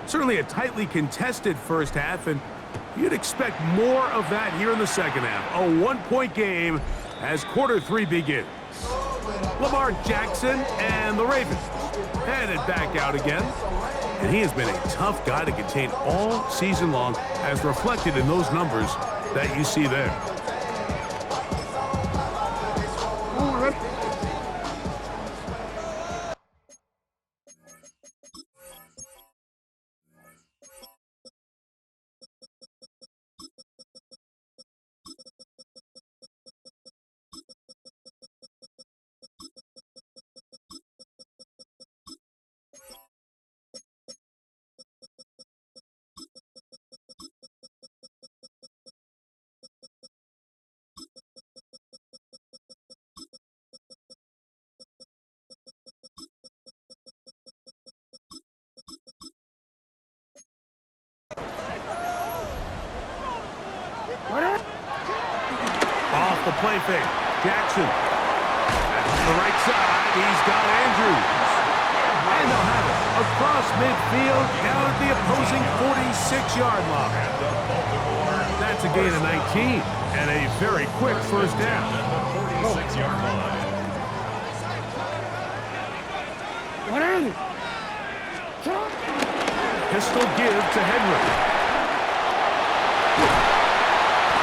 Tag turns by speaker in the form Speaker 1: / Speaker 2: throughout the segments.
Speaker 1: Certainly a tightly contested first half, and you'd expect more of that here in the second half. A one-point game as quarter three begins. Lamar Jackson and the Ravens headed back out again. And he has been a tough guy to contain all season long, as reflected in those numbers that you see there. Off the play fake, Jackson. To the right side, he's got Andrews. And they'll have it across midfield, down at the opposing 46-yard line. That's a gain of 19, and a very quick first down.
Speaker 2: 46-yard line.
Speaker 1: Pistol give to Henry.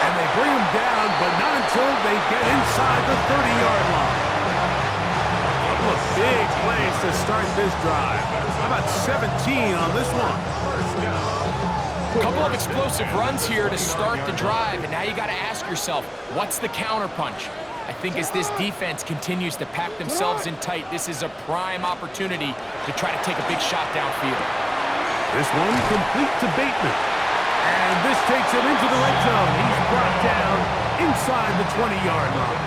Speaker 1: And they bring him down, but not until they get inside the 30-yard line. A couple of big plays to start this drive. How about 17 on this one?
Speaker 3: A couple of explosive runs here to start the drive, and now you got to ask yourself, what's the counterpunch? I think as this defense continues to pack themselves in tight, this is a prime opportunity to try to take a big shot downfield.
Speaker 1: This one complete to Bateman. And this takes him into the red zone. He's brought down inside the 20-yard line.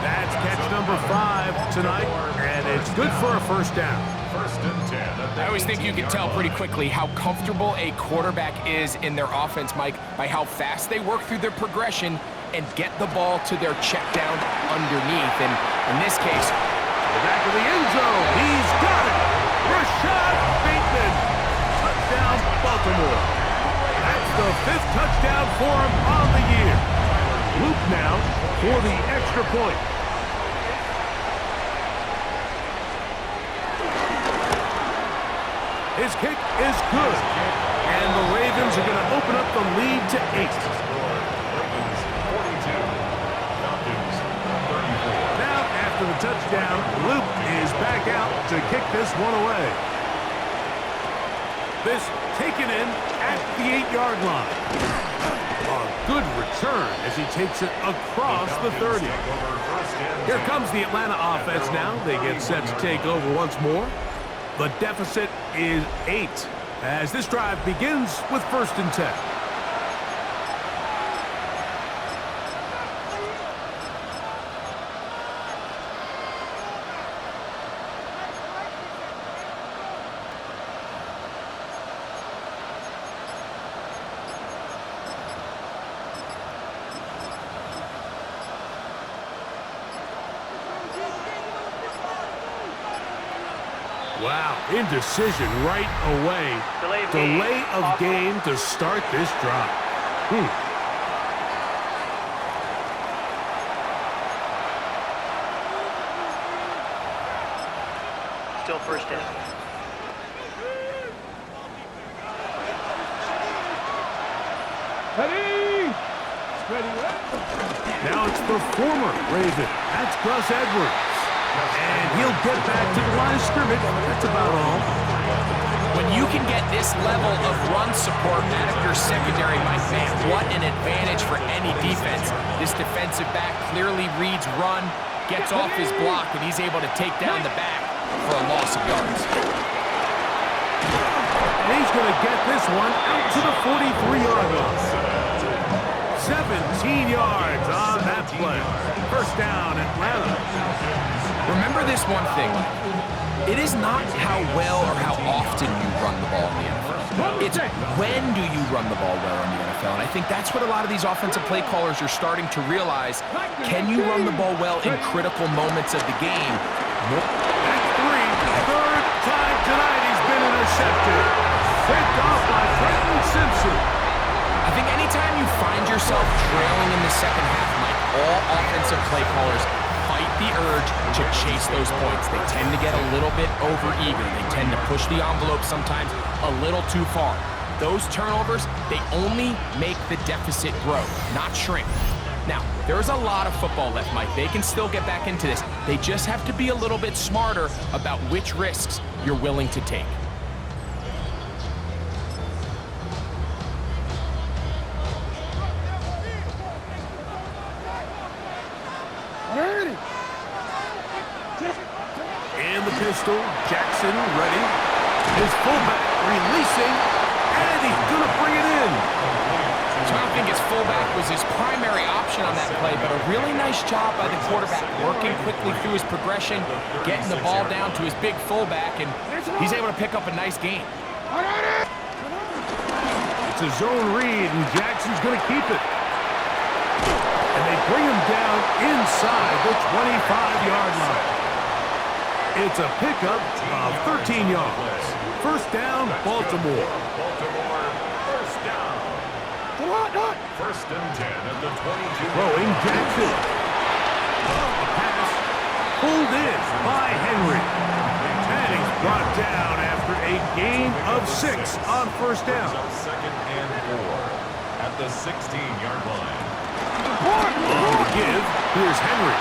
Speaker 1: That's catch number 5 tonight, and it's good for a first down.
Speaker 2: First and 10.
Speaker 3: I always think you can tell pretty quickly how comfortable a quarterback is in their offense, Mike, by how fast they work through their progression and get the ball to their check down underneath. And in this case,
Speaker 1: the back of the end zone. He's got it. Rashad Bateman. Touchdown, Baltimore. That's the 5th touchdown for him on the year. Luke now for the extra point. His kick is good. And the Ravens are going to open up the lead to 8. Now, after the touchdown, Luke is back out to kick this one away. This taken in at the 8-yard line. A good return as he takes it across the 30. Here comes the Atlanta offense now. They get set to take over once more. The deficit is 8 as this drive begins with 1st and 10. Wow, indecision right away. Delay of game to start this drive.
Speaker 4: Still first down.
Speaker 1: Now it's the former Raven. That's Gus Edwards. And he'll get back to the line of scrimmage. That's about all.
Speaker 3: When you can get this level of run support out of your secondary, my man, what an advantage for any defense. This defensive back clearly reads run, gets off his block, and he's able to take down the back for a loss of yards.
Speaker 1: And he's going to get this one out to the 43-yard line. 17 yards on that play. First down, Atlanta.
Speaker 3: Remember this one thing. It is not how well or how often you run the ball in the NFL. It's when do you run the ball well in the NFL. And I think that's what a lot of these offensive play callers are starting to realize. Can you run the ball well in critical moments of the game?
Speaker 1: That's 3. Third time tonight he's been intercepted.
Speaker 3: anytime you find yourself trailing in the second half, Mike, all offensive play callers fight the urge to chase those points. They tend to get a little bit over-eager. They tend to push the envelope sometimes a little too far. Those turnovers, they only make the deficit grow, not shrink. Now, there's a lot of football left, Mike. They can still get back into this. They just have to be a little bit smarter about which risks you're willing to take.
Speaker 1: And the pistol, Jackson ready. His fullback releasing, and he's gonna bring it in.
Speaker 3: So I don't think his fullback was his primary option on that play, but a really nice job by the quarterback, working quickly through his progression, getting the ball down to his big fullback, and he's able to pick up a nice gain.
Speaker 1: It's a zone read, and Jackson's gonna keep it. And they bring him down inside the 25-yard line. It's a pickup of 13 yards. First down, Baltimore.
Speaker 2: First down. First and 10 at the 22.
Speaker 1: Throwing Jackson. A pass pulled in by Henry. And he's brought down after a gain of 6 on first down.
Speaker 2: Second and 4 at the 16-yard line.
Speaker 1: On the give, here's Henry.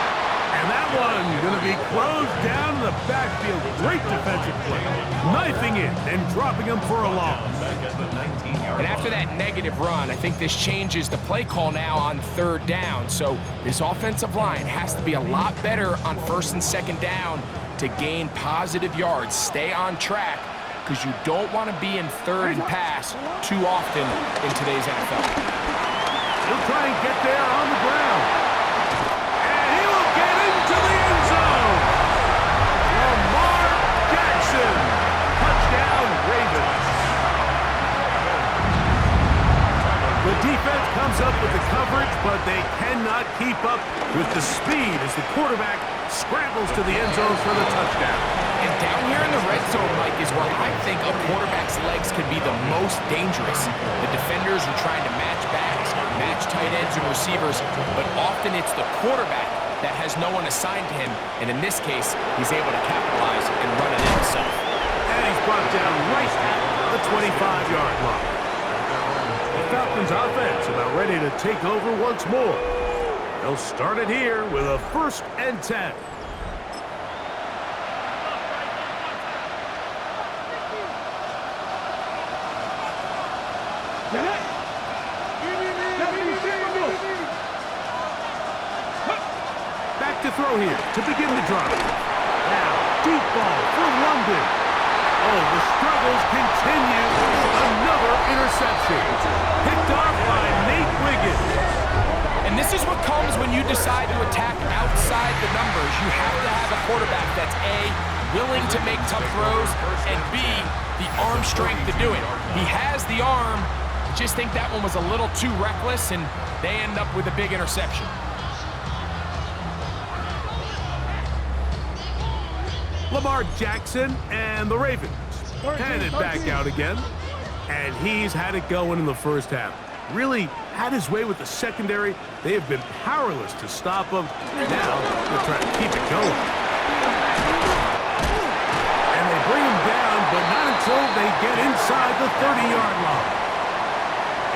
Speaker 1: And that one going to be closed down in the backfield. Great defensive play. Knifing it and dropping him for a loss.
Speaker 3: And after that negative run, I think this changes the play call now on third down. So this offensive line has to be a lot better on first and second down to gain positive yards. Stay on track, because you don't want to be in third and pass too often in today's NFL.
Speaker 1: He'll try and get there on the ground. And he will get into the end zone. Lamar Jackson. Touchdown, Ravens. The defense comes up with the coverage, but they cannot keep up with the speed as the quarterback scrambles to the end zone for the touchdown.
Speaker 3: And down here in the red zone, Mike, is where I think a quarterback's legs could be the most dangerous. The defenders are trying to match backs, match tight ends and receivers, but often it's the quarterback that has no one assigned to him, and in this case, he's able to capitalize and run it in himself.
Speaker 1: And he's brought down right at the 25-yard line. The Falcons offense about ready to take over once more. They'll start it here with a 1st and 10. Back to throw here to begin the drive. Now, deep ball for London. Oh, the struggles continue. Another interception. Picked off by Nate Wiggins.
Speaker 3: And this is what comes when you decide to attack outside the numbers. You have to have a quarterback that's A, willing to make tough throws, and B, the arm strength to do it. He has the arm. I just think that one was a little too reckless, and they end up with a big interception.
Speaker 1: Lamar Jackson and the Ravens headed back out again. And he's had it going in the first half. Really had his way with the secondary. They have been powerless to stop him. Now they're trying to keep it going. And they bring him down, but not until they get inside the 30-yard line.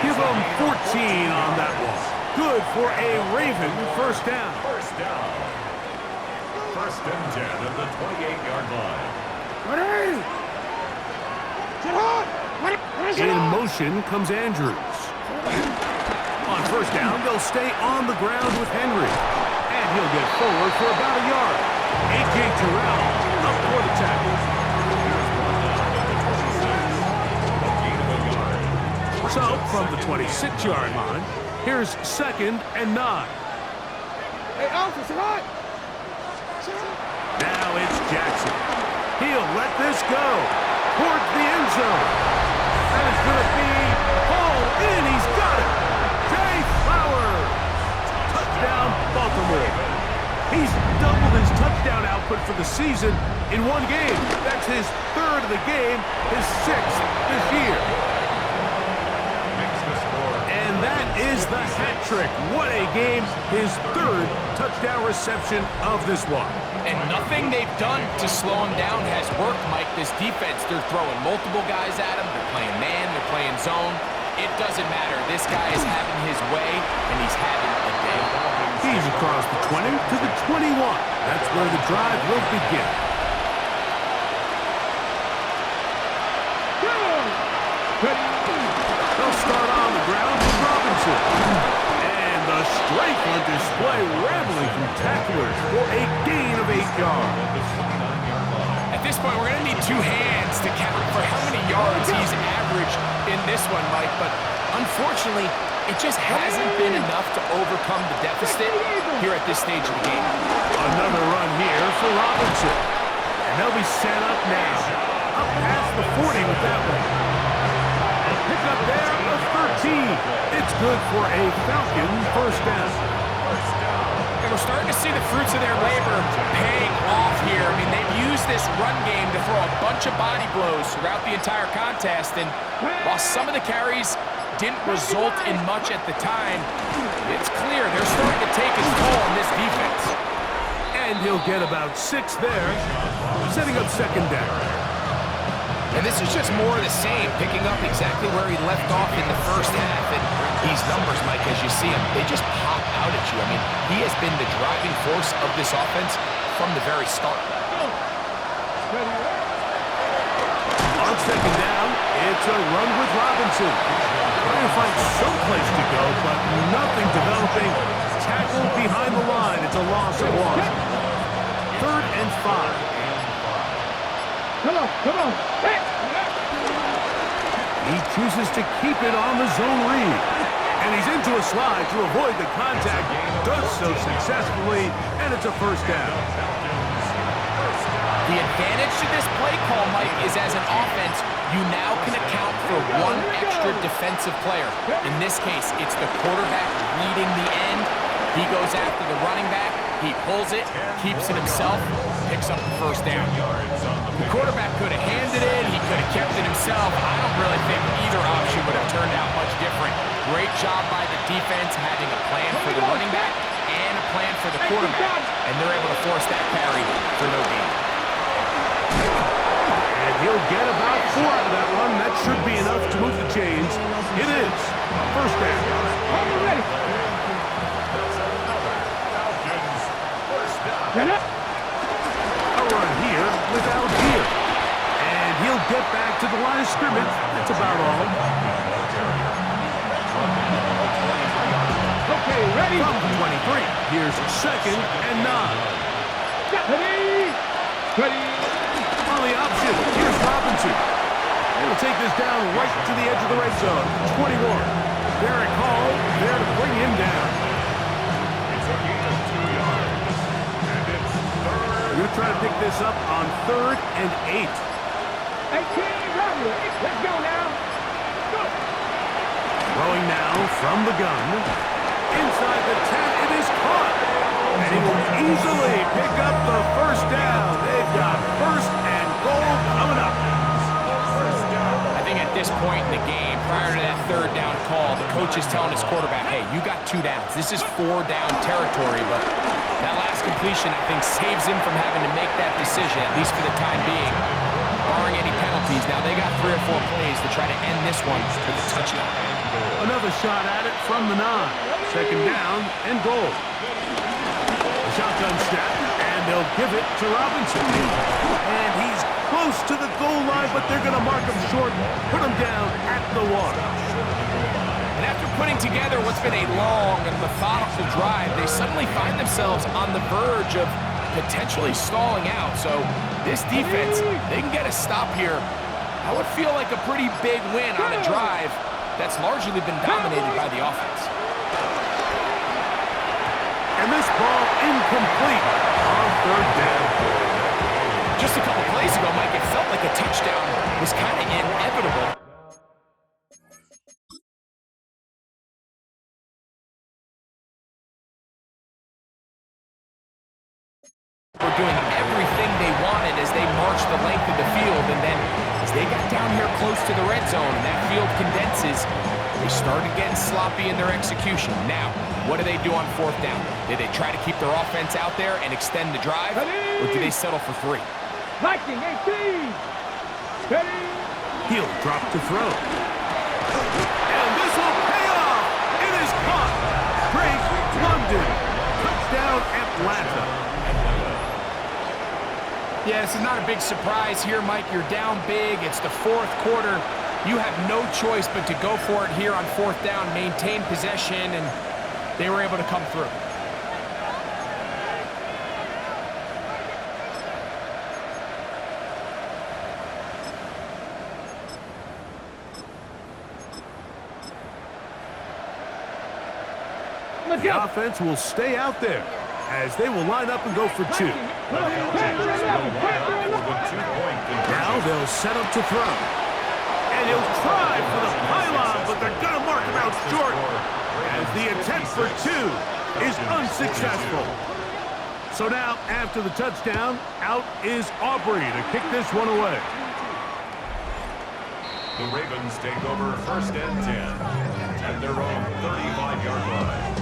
Speaker 1: Give them 14 on that one. Good for a Raven first down.
Speaker 2: First down. First and 10 at the 28-yard line.
Speaker 1: In motion comes Andrews. On first down, they'll stay on the ground with Henry. And he'll get forward for about a yard. A.J. Terrell up for the tackle. So, from the 26-yard line, here's 2nd and 9.
Speaker 5: Hey, Alpha, say hi.
Speaker 1: Now it's Jackson. He'll let this go towards the end zone. That is going to be hauled in. He's got it. Jay Flowers. Touchdown, Baltimore. He's doubled his touchdown output for the season in one game. That's his 3rd of the game, his 6th this year. And that hat-trick. What a game. His third touchdown reception of this one.
Speaker 3: And nothing they've done to slow him down has worked, Mike. This defense, they're throwing multiple guys at him. They're playing man, they're playing zone. It doesn't matter. This guy is having his way, and he's having a day.
Speaker 1: He's across the 20 to the 21. That's where the drive will begin. They'll start on the ground with Robinson. And the strength on display, rambling from tacklers for a gain of 8 yards.
Speaker 3: At this point, we're going to need 2 hands to count for how many yards he's averaged in this one, Mike. But unfortunately, it just hasn't been enough to overcome the deficit here at this stage of the game.
Speaker 1: Another run here for Robinson. And they'll be set up now. Up past the 40 with that one. Pick up there of 13. It's good for a Falcon first down.
Speaker 3: And we're starting to see the fruits of their labor paying off here. I mean, they've used this run game to throw a bunch of body blows throughout the entire contest. And while some of the carries didn't result in much at the time, it's clear they're starting to take its toll on this defense.
Speaker 1: And he'll get about 6 there, setting up second down.
Speaker 3: And this is just more of the same, picking up exactly where he left off in the first half. And these numbers, Mike, as you see them, they just pop out at you. I mean, he has been the driving force of this offense from the very start.
Speaker 1: On second down, it's a run with Robinson. Trying to find some place to go, but nothing developing. Tackled behind the line. It's a loss of 1. 3rd and 5.
Speaker 5: Come on. Hey.
Speaker 1: He chooses to keep it on the zone read. And he's into a slide to avoid the contact. Does so successfully, and it's a first down.
Speaker 3: The advantage to this play call, Mike, is as an offense, you now can account for 1 extra defensive player. In this case, it's the quarterback leading the end. He goes after the running back. He pulls it, keeps it himself, picks up the first down. The quarterback could have handed it. He could have kept it himself. I don't really think either option would have turned out much different. Great job by the defense having a plan for the running back and a plan for the quarterback. And they're able to force that carry for no gain.
Speaker 1: And he'll get about 4 out of that run. That should be enough to move the chains. It is. First down.
Speaker 5: Ready. Get up.
Speaker 1: A run here with Algier. And he'll get back to the line of scrimmage. That's about all.
Speaker 5: Okay, ready.
Speaker 1: From the 23, here's 2nd and 9.
Speaker 5: Ready.
Speaker 1: On the option, here's Robinson. They will take this down right to the edge of the red zone. 21. Derek Hall there to bring him down. You're trying to pick this up on 3rd and 8.
Speaker 5: Hey, King, let's go now. Go.
Speaker 1: Throwing now from the gun. Inside the 10, it is caught. And he will easily pick up the first down. They've got 1st and goal coming up.
Speaker 3: I think at this point in the game, prior to that 3rd down call, the coach is telling his quarterback, hey, you got 2 downs. This is 4 down territory, but that last completion, I think, saves him from having to make that decision, at least for the time being, barring any penalties. Now, they got 3 or 4 plays to try to end this one with a touchdown.
Speaker 1: Another shot at it from the 9. 2nd down and goal. The shotgun snap, and they'll give it to Robinson. And he's close to the goal line, but they're going to mark him short, put him down at the 1.
Speaker 3: And after putting together what's been a long and methodical drive, they suddenly find themselves on the verge of potentially stalling out. So this defense, they can get a stop here. That would feel like a pretty big win on a drive that's largely been dominated by the offense.
Speaker 1: And this ball incomplete on 3rd down.
Speaker 3: Just a couple plays ago, Mike, it felt like a touchdown was kind of inevitable. Were doing everything they wanted as they marched the length of the field, and then as they got down here close to the red zone and that field condenses, they started getting sloppy in their execution. Now, what do they do on fourth down? Did they try to keep their offense out there and extend the drive, or do they settle for 3?
Speaker 5: Viking 18. Ready.
Speaker 1: He'll drop to throw. And this will pay off. It is caught. Drake London. Touchdown Atlanta.
Speaker 3: Yeah, this is not a big surprise here, Mike. You're down big. It's the fourth quarter. You have no choice but to go for it here on fourth down, maintain possession, and they were able to come through.
Speaker 1: The offense will stay out there as they will line up and go for 2. Now they'll set up to throw. And he'll try for the pylon, but they're going to mark him out short as the attempt for 2 is unsuccessful. So now, after the touchdown, out is Aubrey to kick this one away.
Speaker 2: The Ravens take over first and 10 at their own 35-yard line.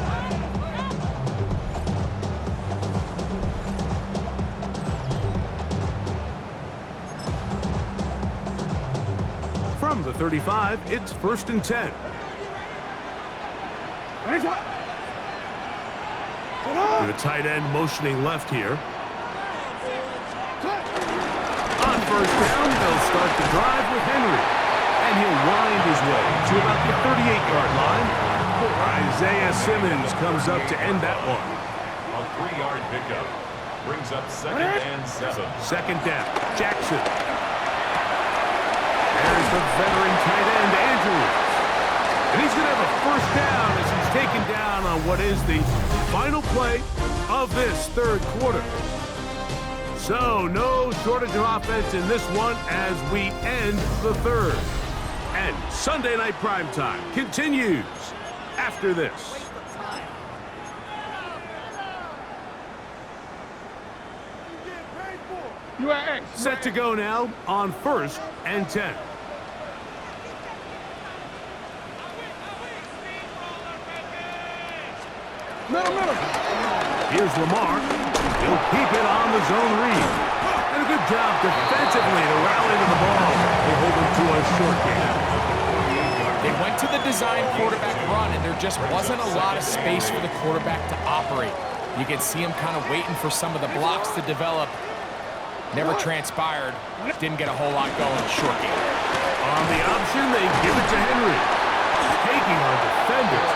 Speaker 1: From the 35, it's first and 10. To the tight end motioning left here. On first down, they'll start the drive with Henry. And he'll wind his way to about the 38-yard line. Isaiah Simmons comes up to end that one.
Speaker 2: A 3-yard pickup brings up 2nd and 7.
Speaker 1: Second down, Jackson. There's the veteran tight end, Andrews. And he's going to have a first down as he's taken down on what is the final play of this third quarter. So, no shortage of offense in this one as we end the third. And Sunday Night Primetime continues after this.
Speaker 5: You are X.
Speaker 1: Set to go now on first and 10.
Speaker 5: Middle.
Speaker 1: Here's Lamar. He'll keep it on the zone read. And a good job defensively to rally to the ball. They hold him to a short game.
Speaker 3: They went to the design quarterback run, and there just wasn't a lot of space for the quarterback to operate. You can see him kind of waiting for some of the blocks to develop. Never transpired. Didn't get a whole lot going. Short game.
Speaker 1: On the option, they give it to Henry. Taking on defenders.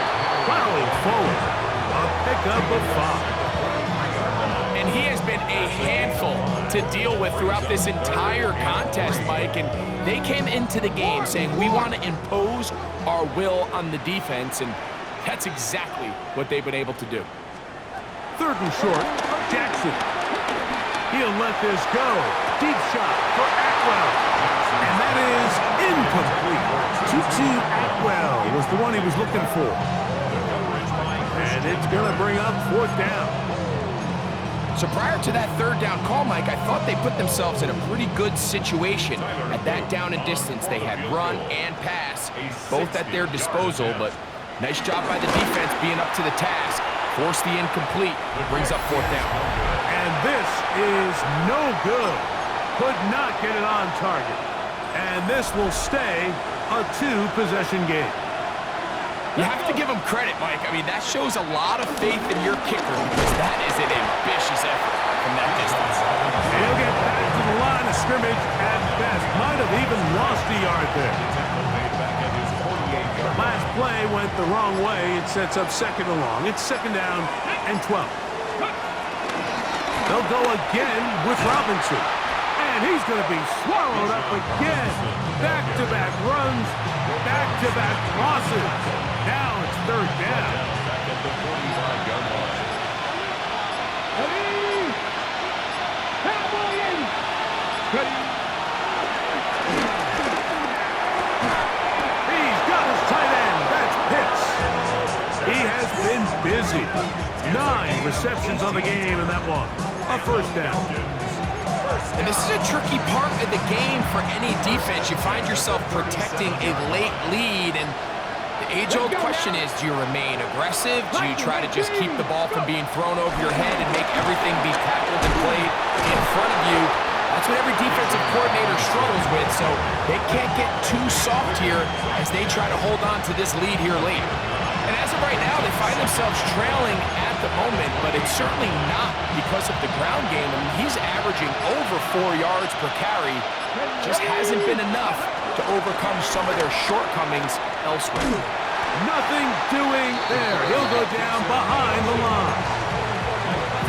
Speaker 1: Plowing forward. A pickup of 5.
Speaker 3: And he has been a handful to deal with throughout this entire contest, Mike. And they came into the game saying, we want to impose our will on the defense. And that's exactly what they've been able to do.
Speaker 1: Third and short, Jackson. He'll let this go. Deep shot for Atwell. And that is incomplete. Tutu Atwell was the one he was looking for. And it's going to bring up fourth down.
Speaker 3: So prior to that third down call, Mike, I thought they put themselves in a pretty good situation at that down and distance. They had run and pass, both at their disposal, but nice job by the defense being up to the task. Force the incomplete, brings up fourth down.
Speaker 1: And this is no good. Could not get it on target. And this will stay a 2-possession game.
Speaker 3: You have to give him credit, Mike. I mean, that shows a lot of faith in your kicker because that is an ambitious effort from that distance.
Speaker 1: He'll get back to the line of scrimmage at best. Might have even lost a yard there. Last play went the wrong way. It sets up second and long. It's second down and 12. They'll go again with Robinson. And he's going to be swallowed up again. Back-to-back runs, back-to-back losses. Now it's third down. He's got his tight end. That's Pitts. He has been busy. 9 receptions on the game in that one. A first down.
Speaker 3: And this is a tricky part of the game for any defense. You find yourself protecting a late lead, and the age-old question is, do you remain aggressive? Do you try to just keep the ball from being thrown over your head and make everything be tackled and played in front of you? That's what every defensive coordinator struggles with, so they can't get too soft here as they try to hold on to this lead here late. And as of right now, they find themselves trailing at the moment, but it's certainly not because of the ground game. I mean, he's averaging over 4 yards per carry. Just hasn't been enough to overcome some of their shortcomings elsewhere.
Speaker 1: Nothing doing there. He'll go down behind the line.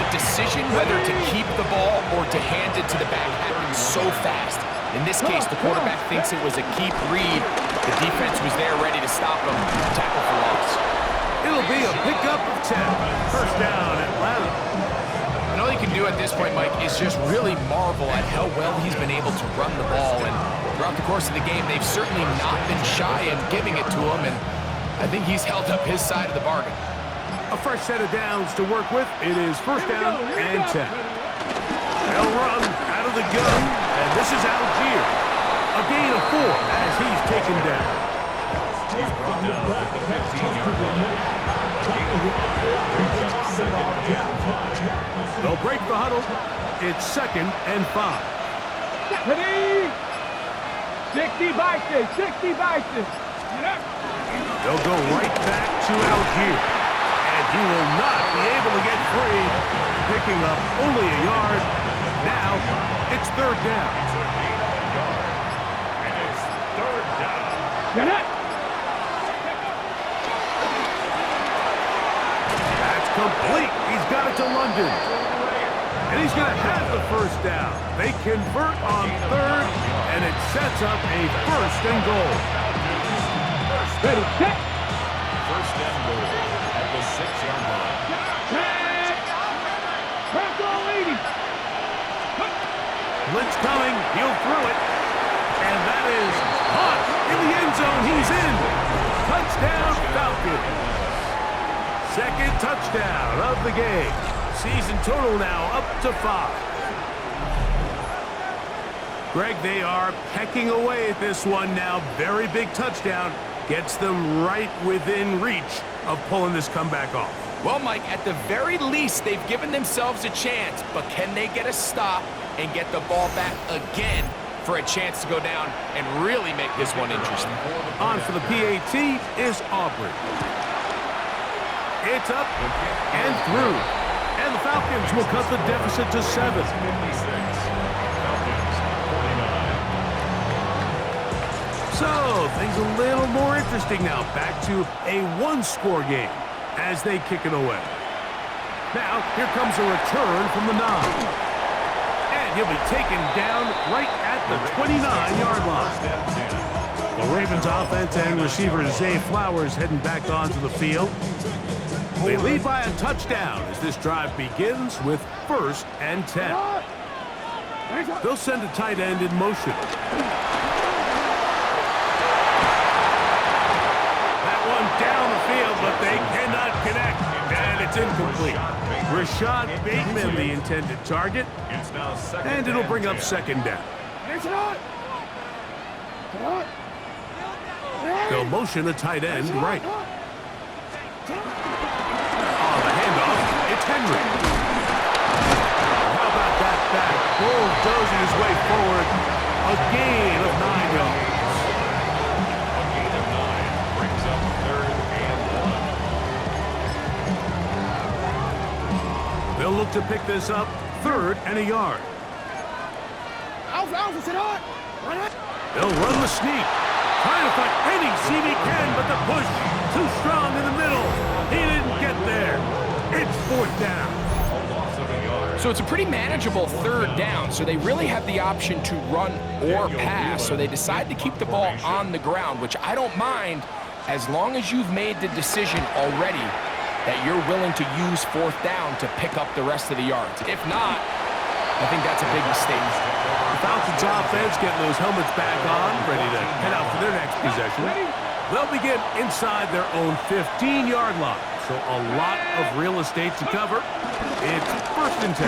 Speaker 3: The decision whether to keep the ball or to hand it to the back happens so fast. In this case, the quarterback thinks it was a keep read. The defense was there ready to stop him. Tackle for loss.
Speaker 1: It'll be a pickup of 10. First down, Atlanta.
Speaker 3: And all you can do at this point, Mike, is just really marvel at how well he's been able to run the ball. And throughout the course of the game, they've certainly not been shy in giving it to him. And I think he's held up his side of the bargain.
Speaker 1: A fresh set of downs to work with. It is first down and 10. They'll run out of the gun, and this is Algier. A gain of 4 as he's taken down.
Speaker 2: He's brought down at the 15-yard line.
Speaker 1: They'll break the huddle. It's 2nd and 5.
Speaker 5: Ready? 60 by 6, 60 by 6.
Speaker 1: They'll go right back to Algier. And he will not be able to get free, picking up only a yard. Now, it's 3rd down.
Speaker 2: And it's 3rd down.
Speaker 5: Get it.
Speaker 1: That's complete. He's got it to London. And he's going to have the first down. They convert on 3rd, and it sets up a 1st and goal.
Speaker 5: Ready, set.
Speaker 2: 1st and goal at the 6-yard line.
Speaker 5: Press all 80.
Speaker 1: Blitz coming. He'll throw it. And that is caught in the end zone. He's in. Touchdown, Falcons. 2nd touchdown of the game. Season total now up to 5. Greg, they are pecking away at this one now. Very big touchdown. Gets them right within reach of pulling this comeback off.
Speaker 3: Well, Mike, at the very least, they've given themselves a chance, but can they get a stop and get the ball back again for a chance to go down and really make this one interesting?
Speaker 1: On for the PAT is Aubrey. It's up and through. And the Falcons will cut the deficit to 7.
Speaker 2: 56. Falcons, 49.
Speaker 1: So, things a little more interesting now. Back to a one-score game as they kick it away. Now, here comes a return from the 9. And he'll be taken down right at the 29-yard line. The Ravens offense and receiver Zay Flowers heading back onto the field. They lead by a touchdown as this drive begins with 1st and 10. They'll send a tight end in motion. That one down the field, but they cannot connect, and it's incomplete. Rashad Bateman, the intended target,
Speaker 2: It's now 2nd
Speaker 1: and it'll bring up 2nd down. They'll motion a tight end right. On the handoff, it's Henry. How about that back? Bulldozing his way forward. A gain of 9 yards.
Speaker 2: A gain of 9 brings up 3rd and 1.
Speaker 1: They'll look to pick this up 3rd and a yard. They'll run the sneak. Trying to find any seam he can, but the push too strong in the middle. He didn't get there. It's 4th down.
Speaker 2: A loss of a yard.
Speaker 3: So it's a pretty manageable 3rd down, so they really have the option to run or pass, so they decide to keep the ball on the ground, which I don't mind as long as you've made the decision already that you're willing to use 4th down to pick up the rest of the yards. If not, I think that's a big mistake.
Speaker 1: The Falcons offense getting those helmets back on, ready to head out for their next possession. They'll begin inside their own 15-yard line, so a lot of real estate to cover. It's 1st and 10.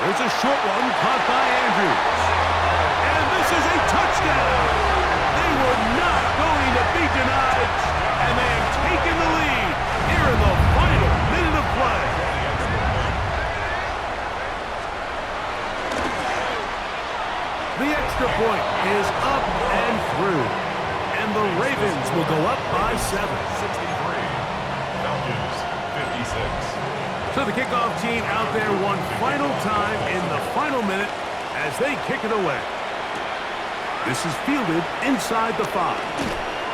Speaker 1: There's a short one caught by Andrews. And this is a touchdown. They were not going to be denied, and they have taken the lead here in the final minute of play. The extra point is up and through, and the Ravens will go up by 7.
Speaker 2: 63. Falcons 56.
Speaker 1: So the kickoff team out there one final time in the final minute as they kick it away. This is fielded inside the 5.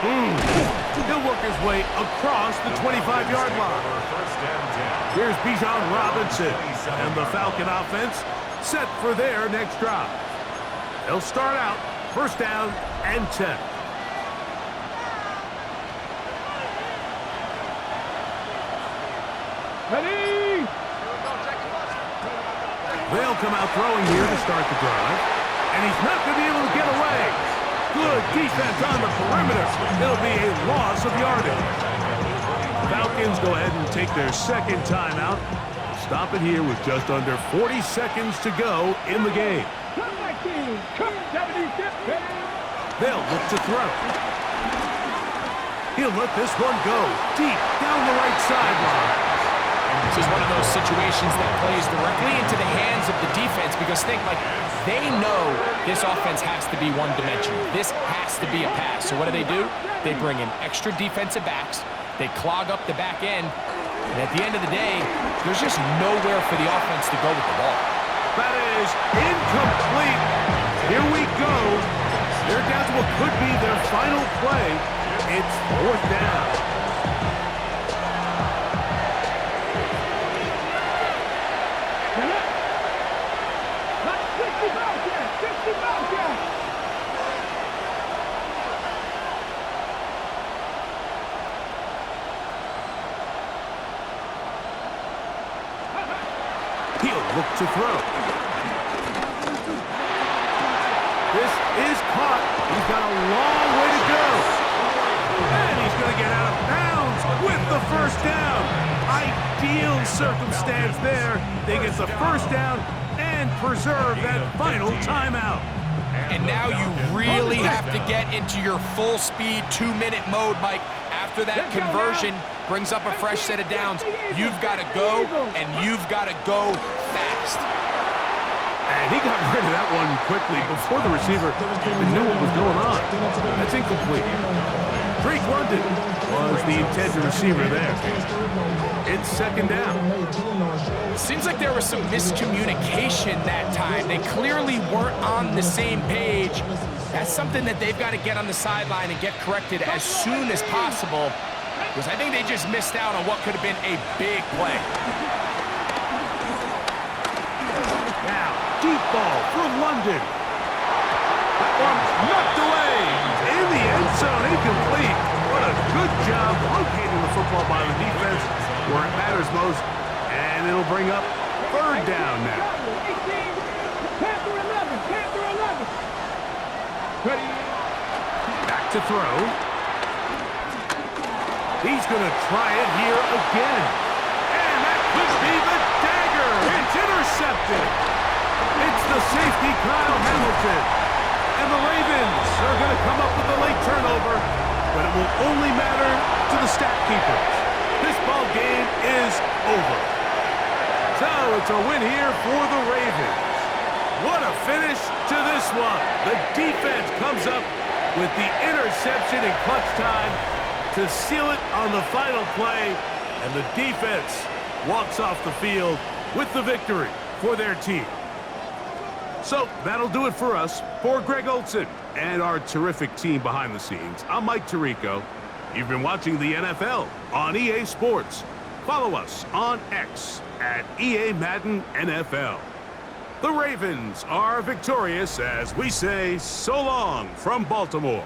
Speaker 1: He'll work his way across the 25-yard line.
Speaker 2: First and 10.
Speaker 1: Here's Bijan Robinson and the Falcon offense set for their next drive. They'll start out first down and 10.
Speaker 5: Ready?
Speaker 1: They'll come out throwing here to start the drive, and he's not going to be able to get away. Good defense on the perimeter. It'll be a loss of yardage. Falcons go ahead and take their second timeout. Stop it here with just under 40 seconds to go in the game.
Speaker 5: Come back, team. Come 76.
Speaker 1: They'll look to throw. He'll let this one go deep down the right sideline.
Speaker 3: This is one of those situations that plays directly into the hands of the defense because they know this offense has to be one-dimensional. This has to be a pass. So what do? They bring in extra defensive backs. They clog up the back end. And at the end of the day, there's just nowhere for the offense to go with the ball.
Speaker 1: That is incomplete. Here we go. They're down to what could be their final play. It's fourth down. He'll look to throw. This is caught. He's got a long way to go. And he's going to get out of bounds with the first down. Ideal circumstance there. They get the first down and preserve that final timeout.
Speaker 3: And now you really have to get into your full-speed 2-minute mode, Mike. After that conversion brings up a fresh set of downs, you've got to go, and you've got to go fast.
Speaker 1: And he got rid of that one quickly before the receiver even knew what was going on. That's incomplete. Drake London was the intended receiver there. It's second down.
Speaker 3: Seems like there was some miscommunication that time. They clearly weren't on the same page. That's something that they've got to get on the sideline and get corrected as soon as possible, because I think they just missed out on what could have been a big play.
Speaker 1: Now, deep ball for London. That one knocked away in the end zone, incomplete. What a good job locating the football by the defense where it matters most, and it'll bring up third down now. Back to throw. He's going to try it here again. And that could be the dagger. It's intercepted. It's the safety, Kyle Hamilton. And the Ravens are going to come up with a late turnover, but it will only matter to the stat keepers. This ball game is over. So it's a win here for the Ravens. What a finish to this one. The defense comes up with the interception in clutch time to seal it on the final play, and the defense walks off the field with the victory for their team. So that'll do it for us. For Greg Olson and our terrific team behind the scenes, I'm Mike Tirico. You've been watching the NFL on EA Sports. Follow us on X at EA Madden NFL. The Ravens are victorious as we say so long from Baltimore.